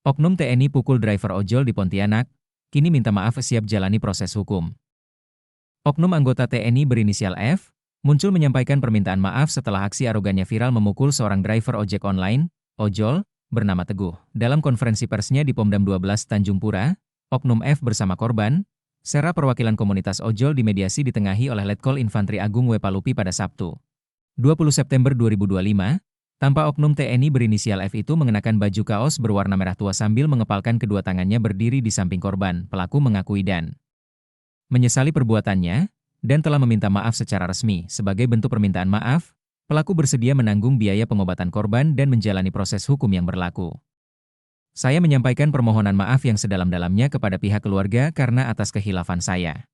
Oknum TNI pukul driver ojol di Pontianak, kini minta maaf siap jalani proses hukum. Oknum anggota TNI berinisial F, muncul menyampaikan permintaan maaf setelah aksi arogannya viral memukul seorang driver ojek online, ojol, bernama Teguh. Dalam konferensi persnya di Pomdam 12 Tanjung Pura, Oknum F bersama korban, Sera perwakilan komunitas ojol dimediasi ditengahi oleh Letkol Infantri Agung W. Palupi pada Sabtu, 20 September 2025, tanpa oknum TNI berinisial F itu mengenakan baju kaos berwarna merah tua sambil mengepalkan kedua tangannya berdiri di samping korban. Pelaku mengakui dan menyesali perbuatannya, dan telah meminta maaf secara resmi. Sebagai bentuk permintaan maaf, pelaku bersedia menanggung biaya pengobatan korban dan menjalani proses hukum yang berlaku. Saya menyampaikan permohonan maaf yang sedalam-dalamnya kepada pihak keluarga karena atas kehilafan saya.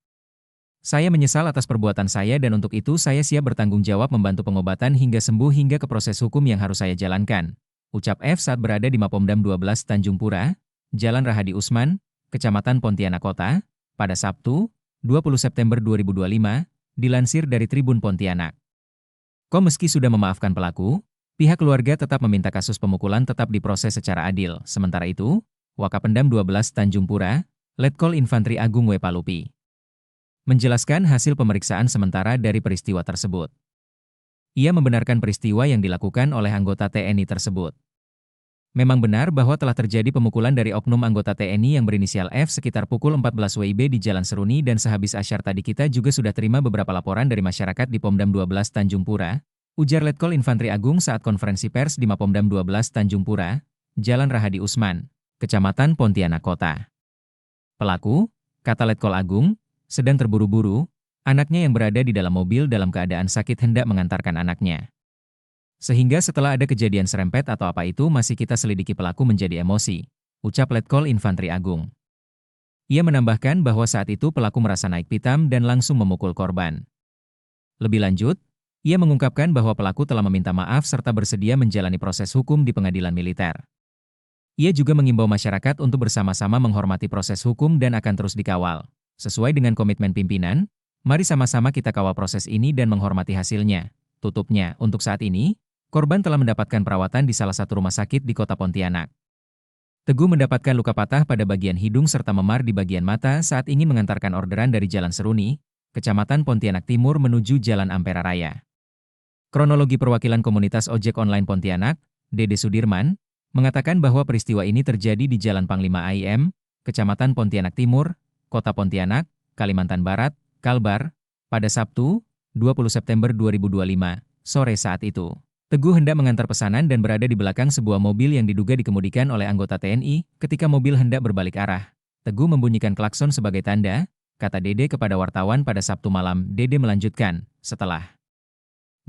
Saya menyesal atas perbuatan saya dan untuk itu saya siap bertanggung jawab membantu pengobatan hingga sembuh hingga ke proses hukum yang harus saya jalankan, ucap F saat berada di Mapomdam 12 Tanjung Pura, Jalan Rahadi Usman, Kecamatan Pontianak Kota, pada Sabtu, 20 September 2025, dilansir dari Tribun Pontianak. Meski sudah memaafkan pelaku, pihak keluarga tetap meminta kasus pemukulan tetap diproses secara adil. Sementara itu, Wakapendam 12 Tanjung Pura, Letkol Infantri Agung W. Palupi, menjelaskan hasil pemeriksaan sementara dari peristiwa tersebut. Ia membenarkan peristiwa yang dilakukan oleh anggota TNI tersebut. Memang benar bahwa telah terjadi pemukulan dari oknum anggota TNI yang berinisial F sekitar pukul 14 WIB di Jalan Seruni dan sehabis asyar tadi kita juga sudah terima beberapa laporan dari masyarakat di Pomdam 12 Tanjung Pura, ujar Letkol Infantri Agung saat konferensi pers di Mapomdam 12 Tanjung Pura, Jalan Rahadi Usman, Kecamatan Pontianak Kota. Pelaku, kata Letkol Agung, sedang terburu-buru, anaknya yang berada di dalam mobil dalam keadaan sakit hendak mengantarkan anaknya. Sehingga setelah ada kejadian serempet atau apa itu masih kita selidiki pelaku menjadi emosi, ucap Letkol Infantri Agung. Ia menambahkan bahwa saat itu pelaku merasa naik pitam dan langsung memukul korban. Lebih lanjut, ia mengungkapkan bahwa pelaku telah meminta maaf serta bersedia menjalani proses hukum di pengadilan militer. Ia juga mengimbau masyarakat untuk bersama-sama menghormati proses hukum dan akan terus dikawal. Sesuai dengan komitmen pimpinan, mari sama-sama kita kawal proses ini dan menghormati hasilnya. Tutupnya, untuk saat ini, korban telah mendapatkan perawatan di salah satu rumah sakit di kota Pontianak. Teguh mendapatkan luka patah pada bagian hidung serta memar di bagian mata saat ingin mengantarkan orderan dari Jalan Seruni, Kecamatan Pontianak Timur menuju Jalan Ampera Raya. Kronologi perwakilan komunitas ojek online Pontianak, Dede Sudirman, mengatakan bahwa peristiwa ini terjadi di Jalan Panglima AIM, Kecamatan Pontianak Timur, Kota Pontianak, Kalimantan Barat, Kalbar, pada Sabtu, 20 September 2025, sore saat itu. Teguh hendak mengantar pesanan dan berada di belakang sebuah mobil yang diduga dikemudikan oleh anggota TNI ketika mobil hendak berbalik arah. Teguh membunyikan klakson sebagai tanda, kata Dede kepada wartawan pada Sabtu malam. Dede melanjutkan, setelah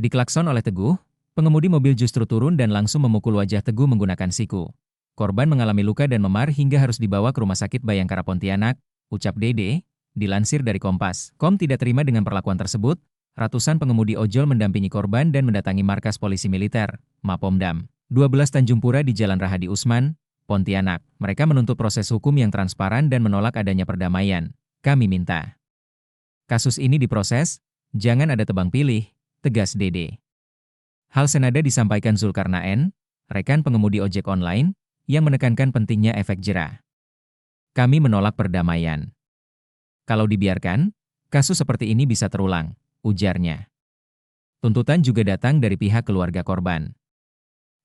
diklakson oleh Teguh, pengemudi mobil justru turun dan langsung memukul wajah Teguh menggunakan siku. Korban mengalami luka dan memar hingga harus dibawa ke Rumah Sakit Bayangkara Pontianak, ucap Dede, dilansir dari Kompas. Tidak terima dengan perlakuan tersebut, ratusan pengemudi ojol mendampingi korban dan mendatangi markas polisi militer, Mapomdam 12 Tanjung Pura di Jalan Rahadi Usman, Pontianak. Mereka menuntut proses hukum yang transparan dan menolak adanya perdamaian. Kami minta kasus ini diproses, jangan ada tebang pilih, tegas Dede. Hal senada disampaikan Zulkarnaen, rekan pengemudi ojek online, yang menekankan pentingnya efek jera. Kami menolak perdamaian. Kalau dibiarkan, kasus seperti ini bisa terulang, ujarnya. Tuntutan juga datang dari pihak keluarga korban.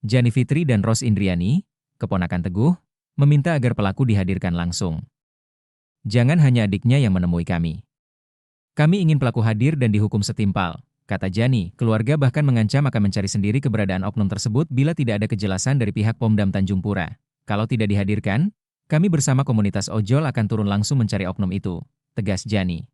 Jani Fitri dan Ros Indriani, keponakan Teguh, meminta agar pelaku dihadirkan langsung. Jangan hanya adiknya yang menemui kami. Kami ingin pelaku hadir dan dihukum setimpal, kata Jani. Keluarga bahkan mengancam akan mencari sendiri keberadaan oknum tersebut bila tidak ada kejelasan dari pihak Pomdam Tanjung Pura. Kalau tidak dihadirkan, kami bersama komunitas ojol akan turun langsung mencari oknum itu, tegas Jani.